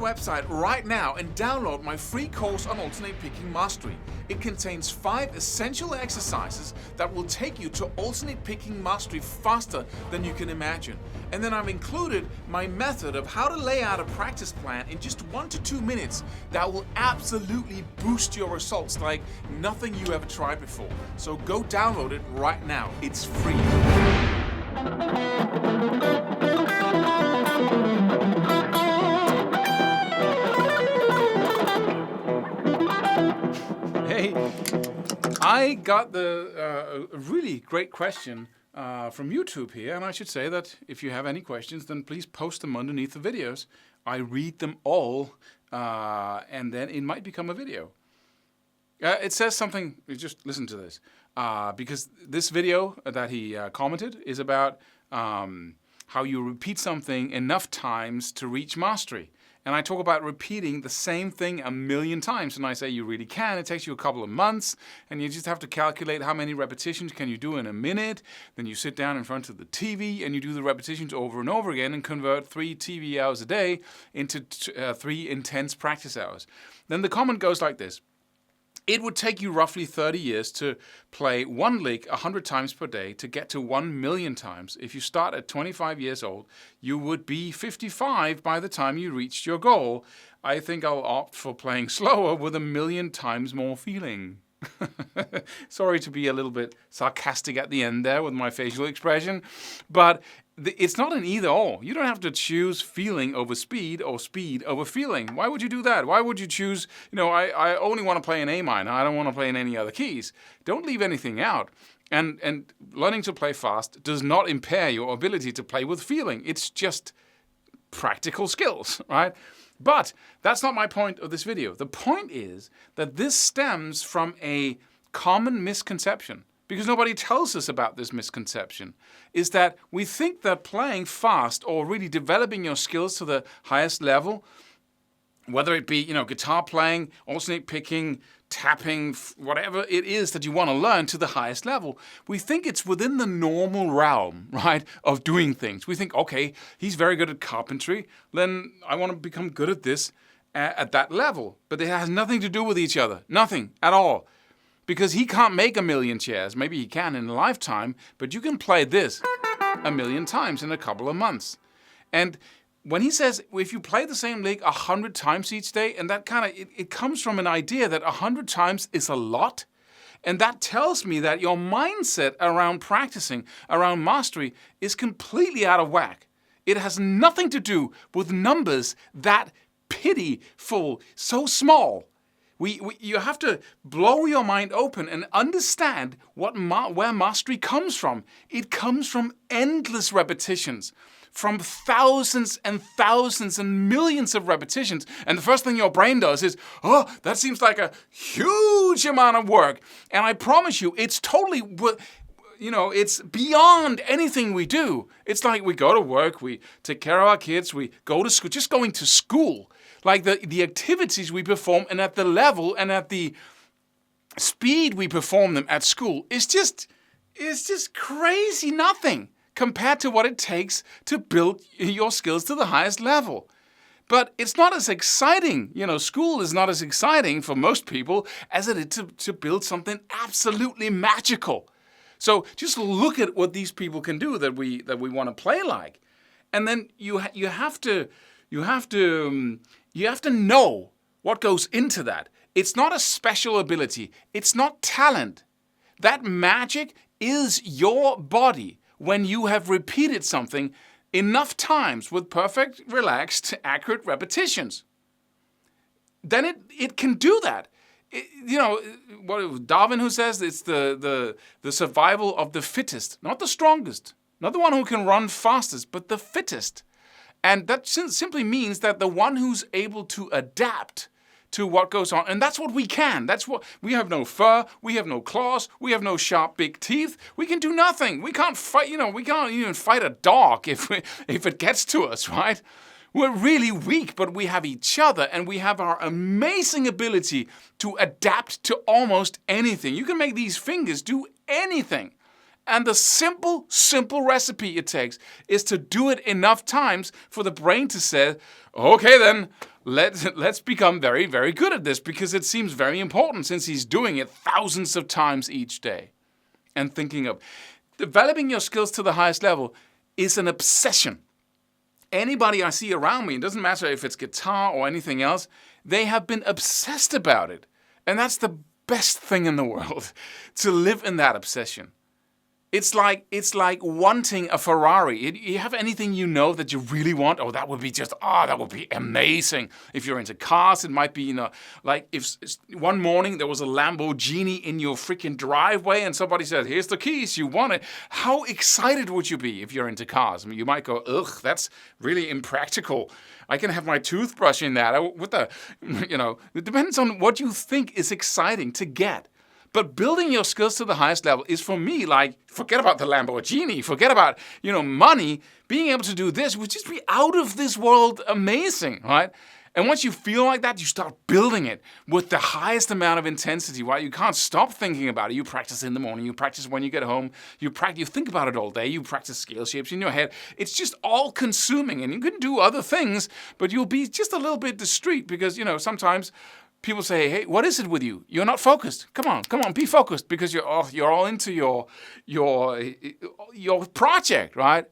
website right now and download my free course on alternate picking mastery. It contains 5 essential exercises that will take you to alternate picking mastery faster than you can imagine. And then I've included my method of how to lay out a practice plan in just 1 to 2 minutes that will absolutely boost your results like nothing you ever tried before. So go download it right now. It's free. Hey, I got a really great question from YouTube here, and I should say that if you have any questions, then please post them underneath the videos. I read them all, and then it might become a video. It says something, just listen to this, because this video that he commented is about how you repeat something enough times to reach mastery. And I talk about repeating the same thing 1,000,000 times. And I say you really can. It takes you a couple of months. And you just have to calculate how many repetitions can you do in a minute. Then you sit down in front of the TV and you do the repetitions over and over again and convert 3 TV hours a day into 3 intense practice hours. Then the comment goes like this. It would take you roughly 30 years to play one lick 100 times per day to get to 1,000,000 times. If you start at 25 years old, you would be 55 by the time you reached your goal. I think I'll opt for playing slower with 1,000,000 times more feeling. Sorry to be a little bit sarcastic at the end there with my facial expression, but it's not an either or. You don't have to choose feeling over speed or speed over feeling. Why would you do that? Why would you choose, I only want to play in A minor. I don't want to play in any other keys. Don't leave anything out. And learning to play fast does not impair your ability to play with feeling. It's just practical skills, right? But that's not my point of this video. The point is that this stems from a common misconception, because nobody tells us about this misconception, is that we think that playing fast or really developing your skills to the highest level, whether it be, guitar playing, alternate picking, tapping, whatever it is that you want to learn to the highest level, we think it's within the normal realm, right, of doing things. We think, okay, he's very good at carpentry, then I want to become good at this at that level. But it has nothing to do with each other. Nothing at all. Because he can't make 1,000,000 chairs. Maybe he can in a lifetime, but you can play this 1,000,000 times in a couple of months. And when he says, if you play the same lick 100 times each day, and that it comes from an idea that 100 times is a lot. And that tells me that your mindset around practicing, around mastery, is completely out of whack. It has nothing to do with numbers that pitiful, so small. You have to blow your mind open and understand where mastery comes from. It comes from endless repetitions, from thousands and thousands and millions of repetitions. And the first thing your brain does is, oh, that seems like a huge amount of work. And I promise you, it's totally, it's beyond anything we do. It's like we go to work, we take care of our kids, we go to school, just going to school. Like the activities we perform and at the level and at the speed we perform them at school is just crazy nothing compared to what it takes to build your skills to the highest level. But it's not as exciting. School is not as exciting for most people as it is to build something absolutely magical. So just look at what these people can do that we want to play like. And then you have to know what goes into that. It's not a special ability. It's not talent. That magic is your body when you have repeated something enough times with perfect, relaxed, accurate repetitions. Then it can do that. What Darwin who says it's the survival of the fittest, not the strongest, not the one who can run fastest, but the fittest. And that simply means that the one who's able to adapt to what goes on. And that's what we can. We have no fur, we have no claws, we have no sharp big teeth. We can do nothing. We can't fight, we can't even fight a dog if it gets to us, right? We're really weak, but we have each other and we have our amazing ability to adapt to almost anything. You can make these fingers do anything. And the simple recipe it takes is to do it enough times for the brain to say, okay then, let's become very, very good at this, because it seems very important since he's doing it thousands of times each day. And thinking of developing your skills to the highest level is an obsession. Anybody I see around me, it doesn't matter if it's guitar or anything else, they have been obsessed about it. And that's the best thing in the world, to live in that obsession. It's like wanting a Ferrari. You have anything you know that you really want? Oh, that would be amazing. If you're into cars, it might be, like if one morning there was a Lamborghini in your freaking driveway and somebody said, here's the keys, you want it. How excited would you be if you're into cars? I mean, you might go, ugh, that's really impractical. I can have my toothbrush in that. It depends on what you think is exciting to get. But building your skills to the highest level is, for me, like, forget about the Lamborghini, forget about, money. Being able to do this would just be out of this world amazing, right? And once you feel like that, you start building it with the highest amount of intensity, right? You can't stop thinking about it. You practice in the morning, you practice when you get home, you think about it all day, you practice scale shapes in your head. It's just all consuming, and you can do other things, but you'll be just a little bit discreet because, sometimes people say, hey, what is it with you? You're not focused. Come on, be focused, because you're all into your project, right?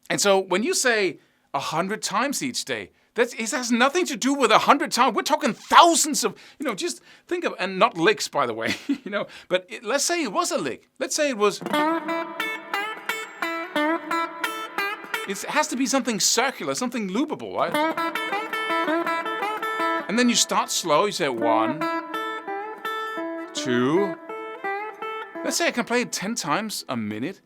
And so when you say 100 times each day, it has nothing to do with 100 times. We're talking thousands of, just think of, and not licks, by the way, but let's say it was a lick. Let's say it was, it has to be something circular, something loopable, right? And then you start slow. You say 1, 2. Let's say I can play it 10 times a minute.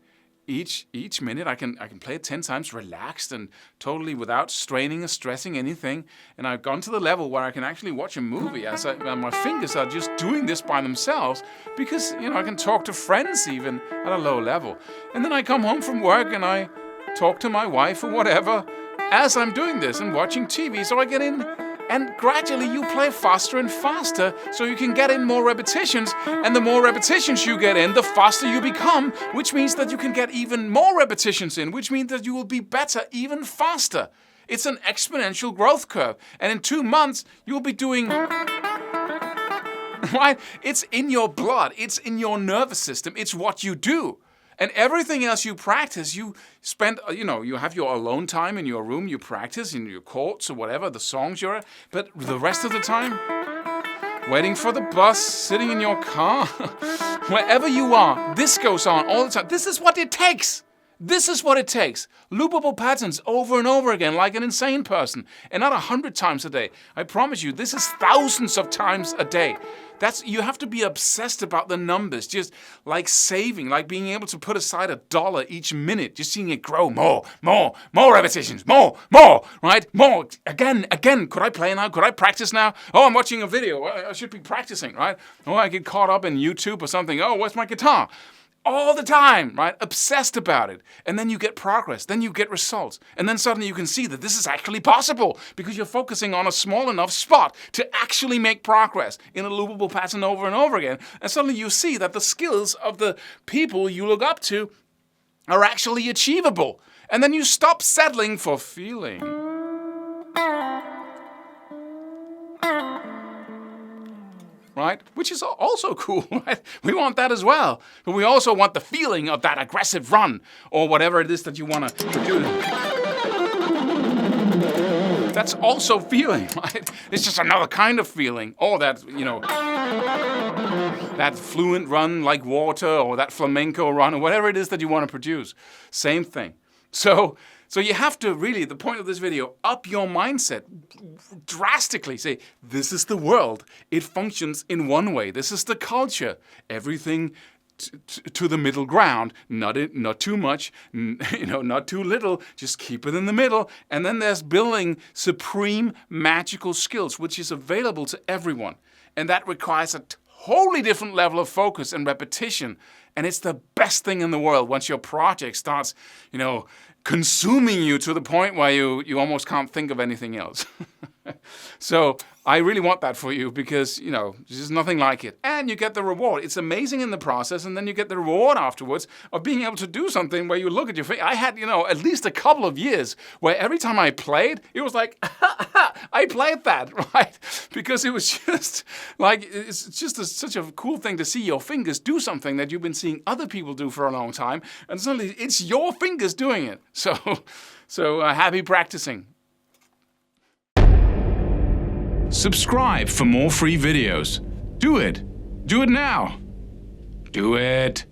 Each minute I can play it 10 times relaxed and totally without straining or stressing anything. And I've gone to the level where I can actually watch a movie as my fingers are just doing this by themselves, because I can talk to friends even at a low level. And then I come home from work and I talk to my wife or whatever as I'm doing this and watching TV. So I get in. And gradually you play faster and faster so you can get in more repetitions. And the more repetitions you get in, the faster you become, which means that you can get even more repetitions in, which means that you will be better even faster. It's an exponential growth curve. And in 2 months, you'll be doing... Right? It's in your blood. It's in your nervous system. It's what you do. And everything else you practice, you spend, you have your alone time in your room, you practice in your chords or whatever, the songs you're at. But the rest of the time, waiting for the bus, sitting in your car, wherever you are, this goes on all the time. This is what it takes. This is what it takes. Loopable patterns over and over again, like an insane person. And not 100 times a day. I promise you, this is thousands of times a day. You have to be obsessed about the numbers, just like saving, like being able to put aside $1 each minute, just seeing it grow more repetitions, more, right? More, again. Could I play now? Could I practice now? Oh, I'm watching a video. I should be practicing, right? Oh, I get caught up in YouTube or something. Oh, where's my guitar? All the time, right? Obsessed about it. And then you get progress. Then you get results. And then suddenly you can see that this is actually possible because you're focusing on a small enough spot to actually make progress in a loopable pattern over and over again. And suddenly you see that the skills of the people you look up to are actually achievable. And then you stop settling for feeling. Right? Which is also cool, right? We want that as well. But we also want the feeling of that aggressive run or whatever it is that you want to do. That's also feeling, right? It's just another kind of feeling. Or that, that fluent run like water or that flamenco run or whatever it is that you want to produce. Same thing. So you have to really, the point of this video, up your mindset drastically. Say, this is the world. It functions in one way. This is the culture. Everything to the middle ground. Not too much, not too little. Just keep it in the middle. And then there's building supreme magical skills, which is available to everyone. And that requires a wholly different level of focus and repetition. And it's the best thing in the world once your project starts, consuming you to the point where you almost can't think of anything else. So I really want that for you because, there's nothing like it. And you get the reward. It's amazing in the process, and then you get the reward afterwards of being able to do something where you look at your finger. I had, at least a couple of years where every time I played, it was like, I played that, right? Because it was just like, it's just such a cool thing to see your fingers do something that you've been seeing other people do for a long time, and suddenly it's your fingers doing it. So happy practicing. Subscribe for more free videos. Do it. Do it now. Do it.